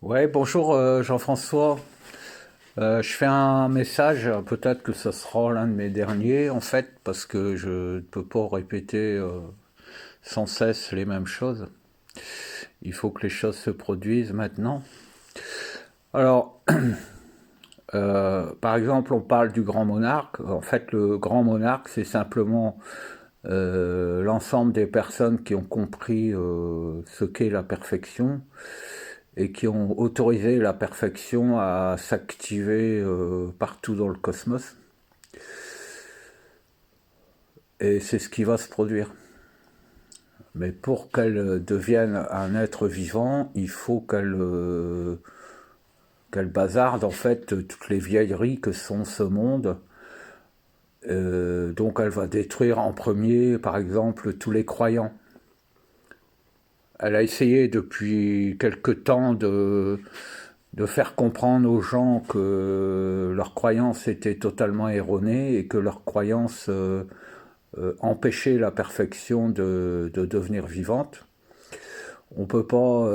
Ouais, bonjour Jean-François. Je fais un message, peut-être que ce sera l'un de mes derniers en fait, parce que je ne peux pas répéter sans cesse les mêmes choses. Il faut que les choses se produisent maintenant. Alors, par exemple, on parle du grand monarque. En fait, le grand monarque, c'est simplement l'ensemble des personnes qui ont compris ce qu'est la perfection et qui ont autorisé la perfection à s'activer partout dans le cosmos. Et c'est ce qui va se produire. Mais pour qu'elle devienne un être vivant, il faut qu'elle bazarde en fait toutes les vieilleries que sont ce monde. Donc elle va détruire en premier, par exemple, tous les croyants. Elle a essayé depuis quelque temps de faire comprendre aux gens que leurs croyances étaient totalement erronées et que leurs croyances empêchaient la perfection de devenir vivante. On peut pas,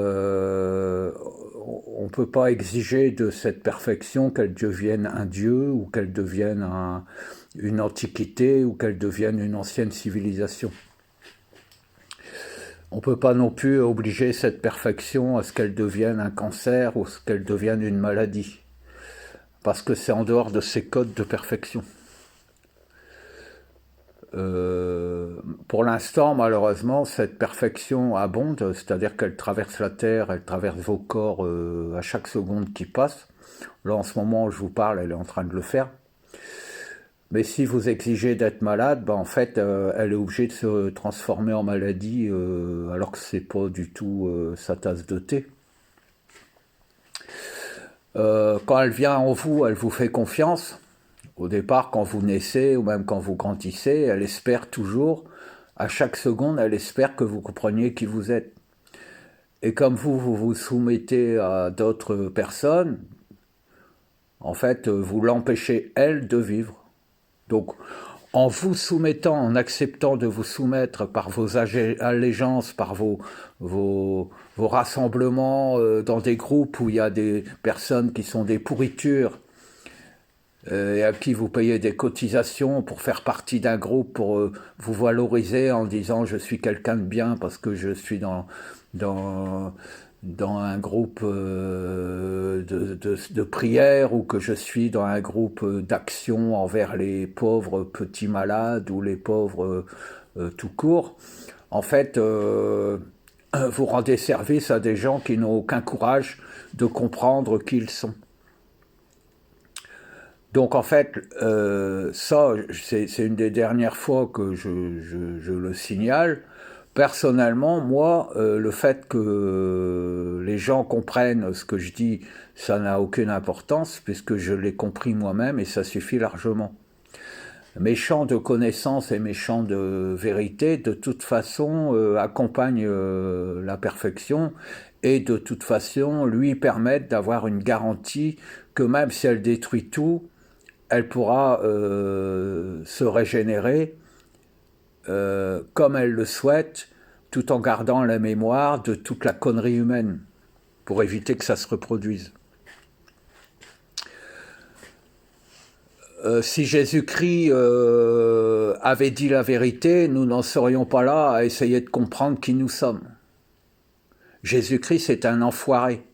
on peut pas exiger de cette perfection qu'elle devienne un dieu ou qu'elle devienne une antiquité ou qu'elle devienne une ancienne civilisation. On peut pas non plus obliger cette perfection à ce qu'elle devienne un cancer ou à ce qu'elle devienne une maladie, parce que c'est en dehors de ses codes de perfection. Pour l'instant, malheureusement, cette perfection abonde, c'est-à-dire qu'elle traverse la Terre, elle traverse vos corps à chaque seconde qui passe. Là, en ce moment, je vous parle, elle est en train de le faire. Mais si vous exigez d'être malade, ben, en fait, elle est obligée de se transformer en maladie, alors que c'est pas du tout sa tasse de thé. Quand elle vient en vous, elle vous fait confiance. Au départ, quand vous naissez ou même quand vous grandissez, elle espère toujours, à chaque seconde, elle espère que vous compreniez qui vous êtes. Et comme vous vous soumettez à d'autres personnes, en fait, vous l'empêchez, elle, de vivre. Donc, en vous soumettant, en acceptant de vous soumettre par vos allégeances, par vos rassemblements dans des groupes où il y a des personnes qui sont des pourritures, et à qui vous payez des cotisations pour faire partie d'un groupe, pour vous valoriser en disant je suis quelqu'un de bien parce que je suis dans, dans un groupe de prière ou que je suis dans un groupe d'action envers les pauvres petits malades ou les pauvres tout court. En fait, vous rendez service à des gens qui n'ont aucun courage de comprendre qui ils sont. Donc en fait, ça, c'est une des dernières fois que je le signale. Personnellement, moi, le fait que les gens comprennent ce que je dis, ça n'a aucune importance, puisque je l'ai compris moi-même et ça suffit largement. Mes champs de connaissances et mes champs de vérité, de toute façon, accompagnent la perfection et de toute façon lui permettent d'avoir une garantie que même si elle détruit tout, elle pourra se régénérer comme elle le souhaite, tout en gardant la mémoire de toute la connerie humaine, pour éviter que ça se reproduise. Si Jésus-Christ avait dit la vérité, nous n'en serions pas là à essayer de comprendre qui nous sommes. Jésus-Christ est un enfoiré.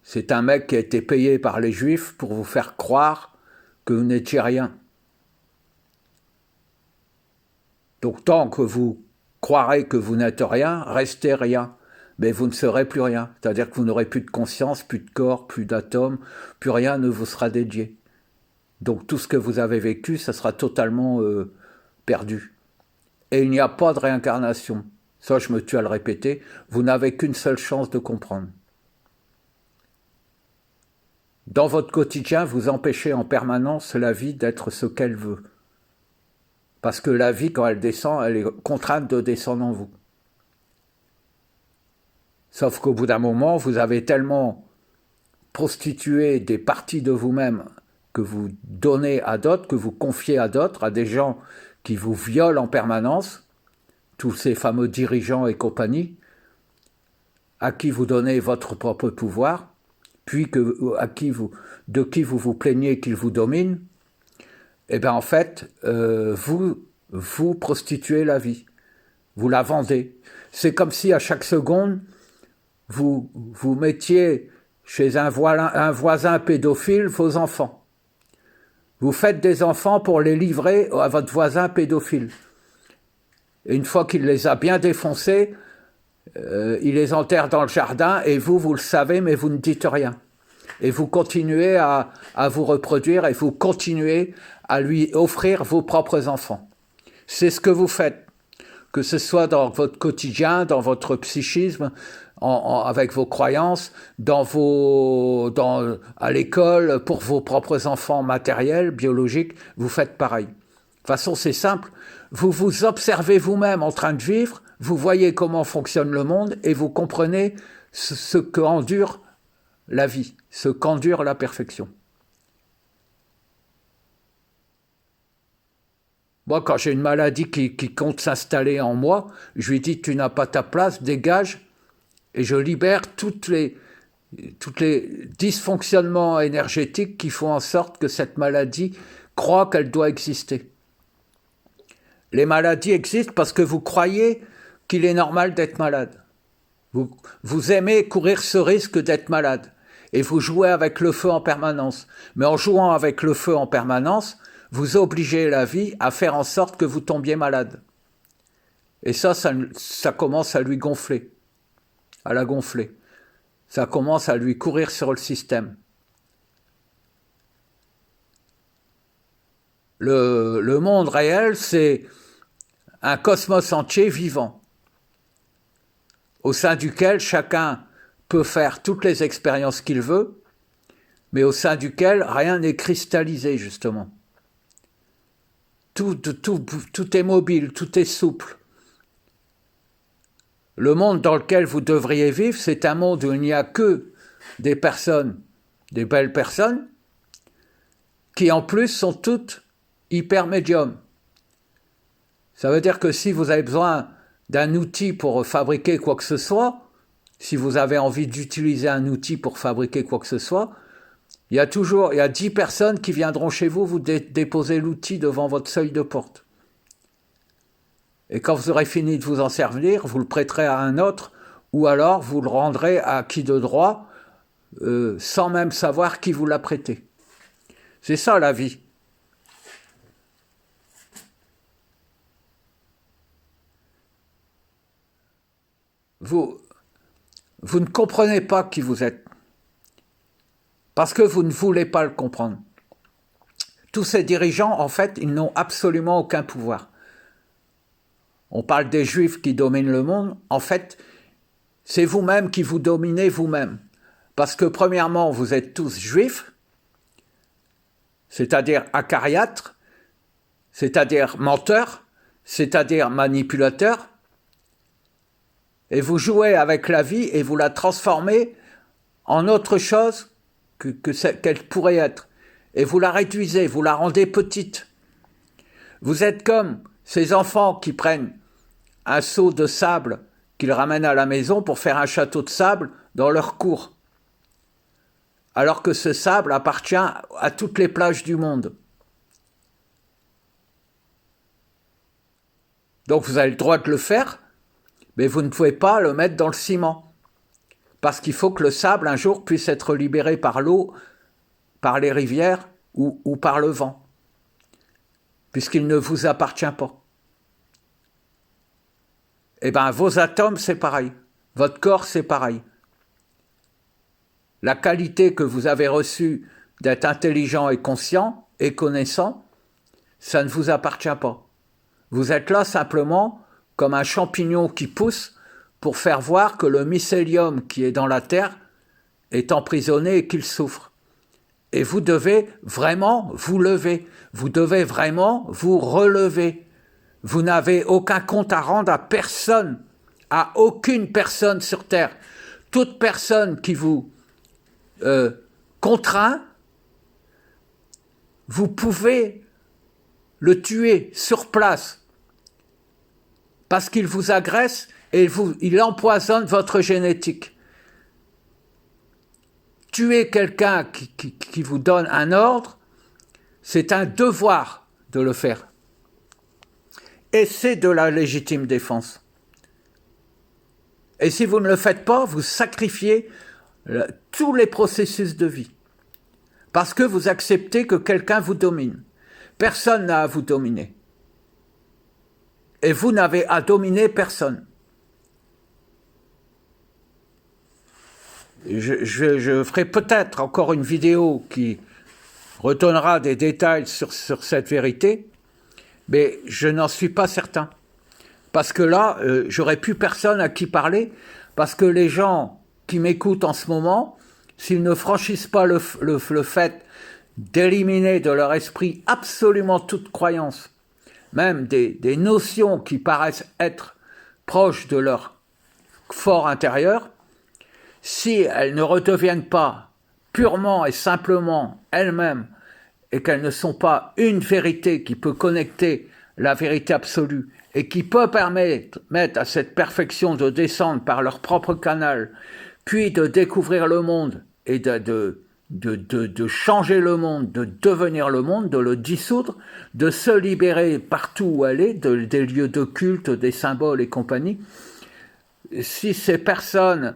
C'est un mec qui a été payé par les Juifs pour vous faire croire que vous n'étiez rien. Donc tant que vous croirez que vous n'êtes rien, restez rien. Mais vous ne serez plus rien. C'est-à-dire que vous n'aurez plus de conscience, plus de corps, plus d'atomes, plus rien ne vous sera dédié. Donc tout ce que vous avez vécu, ça sera totalement perdu. Et il n'y a pas de réincarnation. Ça, je me tue à le répéter. Vous n'avez qu'une seule chance de comprendre. Dans votre quotidien, vous empêchez en permanence la vie d'être ce qu'elle veut. Parce que la vie, quand elle descend, elle est contrainte de descendre en vous. Sauf qu'au bout d'un moment, vous avez tellement prostitué des parties de vous-même que vous donnez à d'autres, que vous confiez à d'autres, à des gens qui vous violent en permanence, tous ces fameux dirigeants et compagnie, à qui vous donnez votre propre pouvoir, puis de qui vous vous plaignez qu'il vous domine, eh bien en fait, vous prostituez la vie, vous la vendez. C'est comme si à chaque seconde, vous mettiez chez un voisin pédophile vos enfants. Vous faites des enfants pour les livrer à votre voisin pédophile. Et une fois qu'il les a bien défoncés, il les enterre dans le jardin et vous le savez, mais vous ne dites rien. Et vous continuez à vous reproduire et vous continuez à lui offrir vos propres enfants. C'est ce que vous faites, que ce soit dans votre quotidien, dans votre psychisme, avec vos croyances, à l'école, pour vos propres enfants matériels, biologiques, vous faites pareil. De toute façon, c'est simple. Vous vous observez vous-même en train de vivre, vous voyez comment fonctionne le monde et vous comprenez ce qu'endure la vie, ce qu'endure la perfection. Moi, quand j'ai une maladie qui compte s'installer en moi, je lui dis « tu n'as pas ta place, dégage » et je libère toutes les dysfonctionnements énergétiques qui font en sorte que cette maladie croit qu'elle doit exister. Les maladies existent parce que vous croyez qu'il est normal d'être malade. Vous aimez courir ce risque d'être malade et vous jouez avec le feu en permanence. Mais en jouant avec le feu en permanence, vous obligez la vie à faire en sorte que vous tombiez malade. Et ça commence à lui gonfler, à la gonfler. Ça commence à lui courir sur le système. Le monde réel, c'est un cosmos entier vivant, au sein duquel chacun peut faire toutes les expériences qu'il veut, mais au sein duquel rien n'est cristallisé, justement. Tout est mobile, tout est souple. Le monde dans lequel vous devriez vivre, c'est un monde où il n'y a que des personnes, des belles personnes, qui en plus sont toutes hyper médiums. Ça veut dire que si vous avez besoin d'un outil pour fabriquer quoi que ce soit, si vous avez envie d'utiliser un outil pour fabriquer quoi que ce soit, il y a 10 personnes qui viendront chez vous, vous déposer l'outil devant votre seuil de porte. Et quand vous aurez fini de vous en servir, vous le prêterez à un autre, ou alors vous le rendrez à qui de droit, sans même savoir qui vous l'a prêté. C'est ça la vie. Vous ne comprenez pas qui vous êtes, parce que vous ne voulez pas le comprendre. Tous ces dirigeants, en fait, ils n'ont absolument aucun pouvoir. On parle des Juifs qui dominent le monde. En fait, c'est vous-même qui vous dominez vous-même. Parce que premièrement, vous êtes tous Juifs, c'est-à-dire acariâtres, c'est-à-dire menteurs, c'est-à-dire manipulateurs, et vous jouez avec la vie et vous la transformez en autre chose qu'elle pourrait être. Et vous la réduisez, vous la rendez petite. Vous êtes comme ces enfants qui prennent un seau de sable qu'ils ramènent à la maison pour faire un château de sable dans leur cour. Alors que ce sable appartient à toutes les plages du monde. Donc vous avez le droit de le faire, mais vous ne pouvez pas le mettre dans le ciment. Parce qu'il faut que le sable, un jour, puisse être libéré par l'eau, par les rivières ou par le vent. Puisqu'il ne vous appartient pas. Eh bien, vos atomes, c'est pareil. Votre corps, c'est pareil. La qualité que vous avez reçue d'être intelligent et conscient et connaissant, ça ne vous appartient pas. Vous êtes là simplement comme un champignon qui pousse pour faire voir que le mycélium qui est dans la terre est emprisonné et qu'il souffre. Et vous devez vraiment vous lever. Vous devez vraiment vous relever. Vous n'avez aucun compte à rendre à personne, à aucune personne sur terre. Toute personne qui vous contraint, vous pouvez le tuer sur place parce qu'il vous agresse et il empoisonne votre génétique. Tuer quelqu'un qui vous donne un ordre, c'est un devoir de le faire. Et c'est de la légitime défense. Et si vous ne le faites pas, vous sacrifiez tous les processus de vie. Parce que vous acceptez que quelqu'un vous domine. Personne n'a à vous dominer. Et vous n'avez à dominer personne. Je ferai peut-être encore une vidéo qui redonnera des détails sur cette vérité, mais je n'en suis pas certain. Parce que là, j'aurais plus personne à qui parler, parce que les gens qui m'écoutent en ce moment, s'ils ne franchissent pas le fait d'éliminer de leur esprit absolument toute croyance, même des notions qui paraissent être proches de leur fort intérieur, si elles ne redeviennent pas purement et simplement elles-mêmes et qu'elles ne sont pas une vérité qui peut connecter la vérité absolue et qui peut permettre à cette perfection de descendre par leur propre canal, puis de découvrir le monde et de changer le monde, de devenir le monde, de le dissoudre, de se libérer partout où aller, des lieux de culte, des symboles et compagnie. Si ces personnes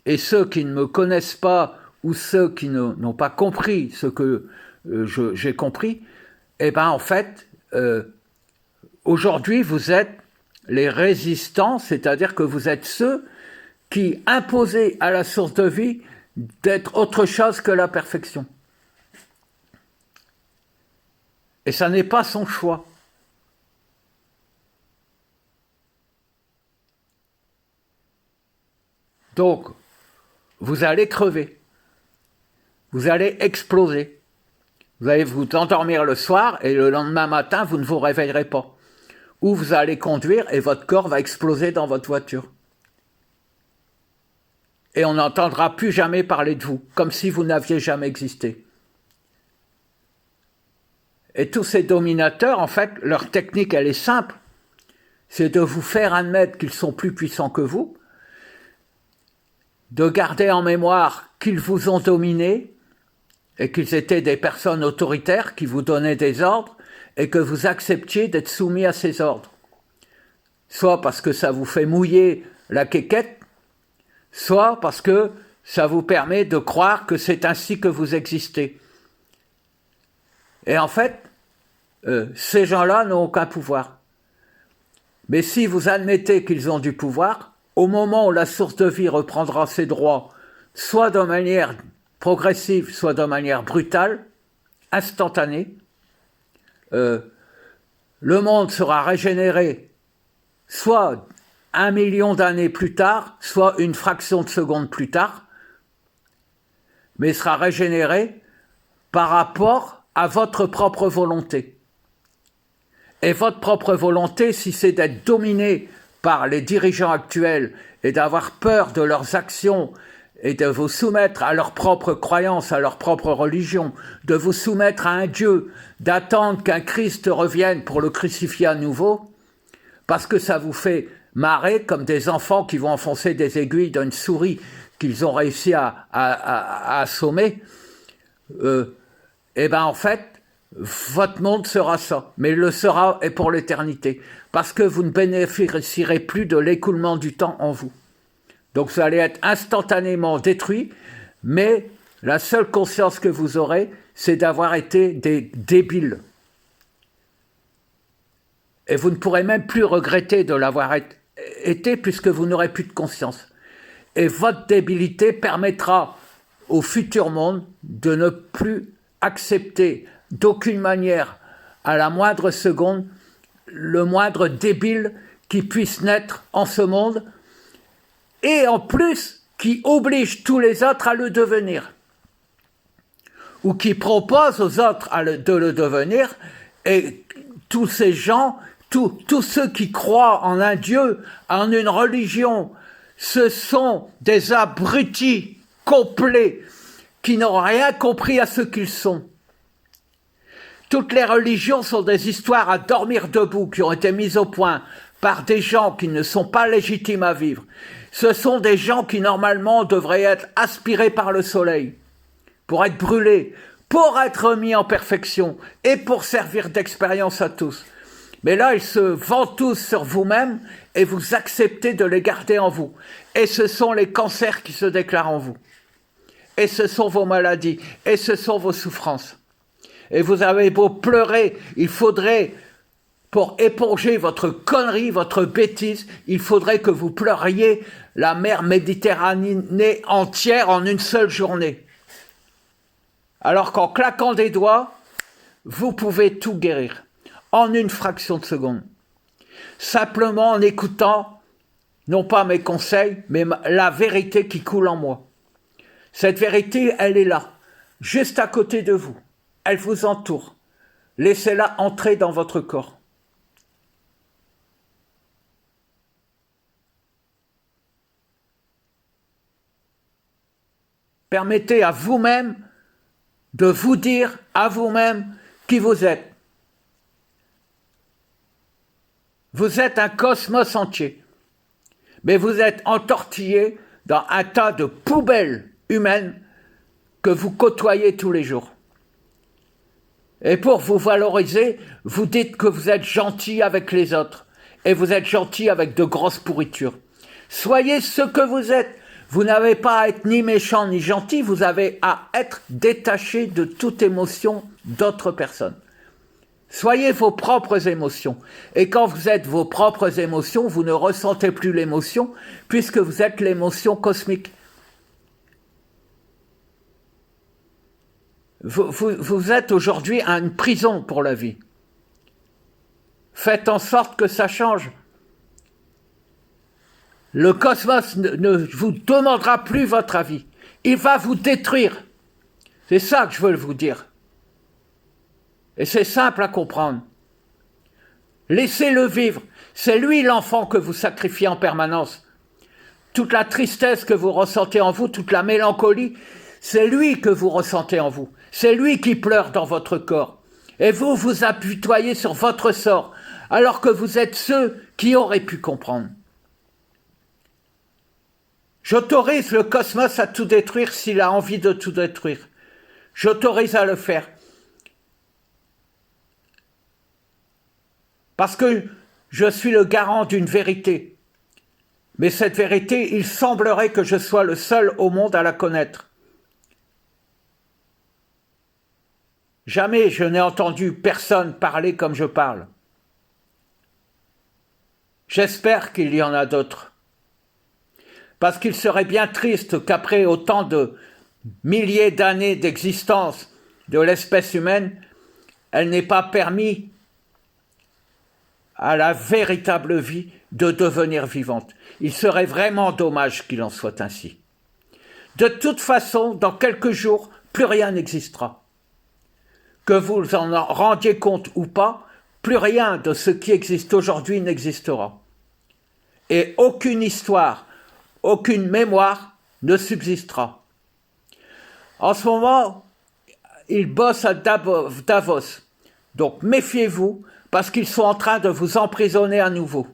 et ceux qui ne me connaissent pas ou ceux qui n'ont pas compris ce que j'ai compris, eh bien en fait, aujourd'hui vous êtes les résistants, c'est-à-dire que vous êtes ceux qui imposez à la source de vie d'être autre chose que la perfection. Et ça n'est pas son choix. Donc, vous allez crever. Vous allez exploser. Vous allez vous endormir le soir et le lendemain matin, vous ne vous réveillerez pas. Ou vous allez conduire et votre corps va exploser dans votre voiture. Et on n'entendra plus jamais parler de vous, comme si vous n'aviez jamais existé. Et tous ces dominateurs, en fait, leur technique, elle est simple. C'est de vous faire admettre qu'ils sont plus puissants que vous, de garder en mémoire qu'ils vous ont dominé et qu'ils étaient des personnes autoritaires qui vous donnaient des ordres et que vous acceptiez d'être soumis à ces ordres. Soit parce que ça vous fait mouiller la quéquette, soit parce que ça vous permet de croire que c'est ainsi que vous existez. Et en fait, ces gens-là n'ont aucun pouvoir. Mais si vous admettez qu'ils ont du pouvoir, au moment où la source de vie reprendra ses droits, soit de manière progressive, soit de manière brutale, instantanée, le monde sera régénéré soit 1 million d'années plus tard, soit une fraction de seconde plus tard, mais sera régénéré par rapport à votre propre volonté. Et votre propre volonté, si c'est d'être dominé par les dirigeants actuels et d'avoir peur de leurs actions et de vous soumettre à leurs propres croyances, à leur propre religion, de vous soumettre à un Dieu, d'attendre qu'un Christ revienne pour le crucifier à nouveau, parce que ça vous fait marrer comme des enfants qui vont enfoncer des aiguilles dans une souris qu'ils ont réussi à assommer, et bien en fait, votre monde sera ça, mais il le sera et pour l'éternité, parce que vous ne bénéficierez plus de l'écoulement du temps en vous. Donc vous allez être instantanément détruit, mais la seule conscience que vous aurez, c'est d'avoir été des débiles. Et vous ne pourrez même plus regretter de l'avoir été, puisque vous n'aurez plus de conscience. Et votre débilité permettra au futur monde de ne plus accepter d'aucune manière, à la moindre seconde, le moindre débile qui puisse naître en ce monde, et en plus qui oblige tous les autres à le devenir, ou qui propose aux autres de le devenir, et tous ces gens, tous ceux qui croient en un Dieu, en une religion, ce sont des abrutis complets qui n'ont rien compris à ce qu'ils sont. Toutes les religions sont des histoires à dormir debout qui ont été mises au point par des gens qui ne sont pas légitimes à vivre. Ce sont des gens qui normalement devraient être aspirés par le soleil, pour être brûlés, pour être mis en perfection et pour servir d'expérience à tous. Mais là, ils se vendent tous sur vous-même et vous acceptez de les garder en vous. Et ce sont les cancers qui se déclarent en vous. Et ce sont vos maladies. Et ce sont vos souffrances. Et vous avez beau pleurer, il faudrait, pour éponger votre connerie, votre bêtise, il faudrait que vous pleuriez la mer Méditerranée entière en une seule journée. Alors qu'en claquant des doigts, vous pouvez tout guérir, en une fraction de seconde. Simplement en écoutant, non pas mes conseils, mais la vérité qui coule en moi. Cette vérité, elle est là, juste à côté de vous. Elle vous entoure. Laissez-la entrer dans votre corps. Permettez à vous-même de vous dire à vous-même qui vous êtes. Vous êtes un cosmos entier, mais vous êtes entortillé dans un tas de poubelles humaines que vous côtoyez tous les jours. Et pour vous valoriser, vous dites que vous êtes gentil avec les autres, et vous êtes gentil avec de grosses pourritures. Soyez ce que vous êtes. Vous n'avez pas à être ni méchant ni gentil, vous avez à être détaché de toute émotion d'autres personnes. Soyez vos propres émotions. Et quand vous êtes vos propres émotions, vous ne ressentez plus l'émotion, puisque vous êtes l'émotion cosmique. Vous êtes aujourd'hui à une prison pour la vie. Faites en sorte que ça change. Le cosmos ne vous demandera plus votre avis. Il va vous détruire. C'est ça que je veux vous dire. Et c'est simple à comprendre. Laissez-le vivre. C'est lui l'enfant que vous sacrifiez en permanence. Toute la tristesse que vous ressentez en vous, toute la mélancolie, c'est lui que vous ressentez en vous. C'est lui qui pleure dans votre corps. Et vous, vous apitoyez sur votre sort, alors que vous êtes ceux qui auraient pu comprendre. J'autorise le cosmos à tout détruire s'il a envie de tout détruire. J'autorise à le faire. Parce que je suis le garant d'une vérité. Mais cette vérité, il semblerait que je sois le seul au monde à la connaître. Jamais je n'ai entendu personne parler comme je parle. J'espère qu'il y en a d'autres. Parce qu'il serait bien triste qu'après autant de milliers d'années d'existence de l'espèce humaine, elle n'ait pas permis à la véritable vie de devenir vivante. Il serait vraiment dommage qu'il en soit ainsi. De toute façon, dans quelques jours, plus rien n'existera. Que vous en rendiez compte ou pas, plus rien de ce qui existe aujourd'hui n'existera. Et aucune histoire, aucune mémoire ne subsistera. En ce moment, ils bossent à Davos. Donc méfiez-vous, parce qu'ils sont en train de vous emprisonner à nouveau.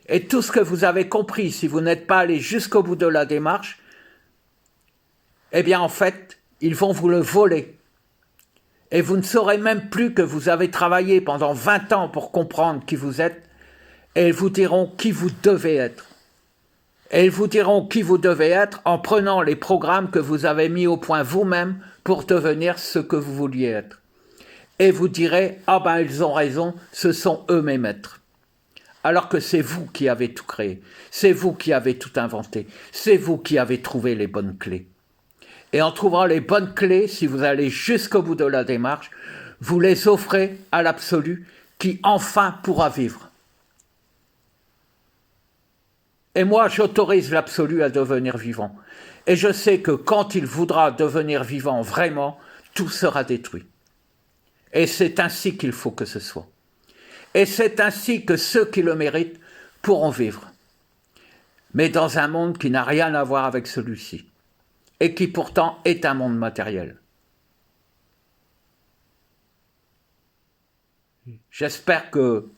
Et tout ce que vous avez compris, si vous n'êtes pas allé jusqu'au bout de la démarche, eh bien en fait, ils vont vous le voler. Et vous ne saurez même plus que vous avez travaillé pendant 20 ans pour comprendre qui vous êtes, et ils vous diront qui vous devez être. Et ils vous diront qui vous devez être en prenant les programmes que vous avez mis au point vous-même pour devenir ce que vous vouliez être. Et vous direz, ah ben ils ont raison, ce sont eux mes maîtres. Alors que c'est vous qui avez tout créé, c'est vous qui avez tout inventé, c'est vous qui avez trouvé les bonnes clés. Et en trouvant les bonnes clés, si vous allez jusqu'au bout de la démarche, vous les offrez à l'absolu qui enfin pourra vivre. Et moi, j'autorise l'absolu à devenir vivant. Et je sais que quand il voudra devenir vivant vraiment, tout sera détruit. Et c'est ainsi qu'il faut que ce soit. Et c'est ainsi que ceux qui le méritent pourront vivre. Mais dans un monde qui n'a rien à voir avec celui-ci. Et qui pourtant est un monde matériel. J'espère que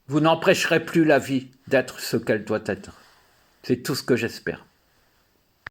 Vous n'empêcherez plus la vie d'être ce qu'elle doit être. C'est tout ce que j'espère.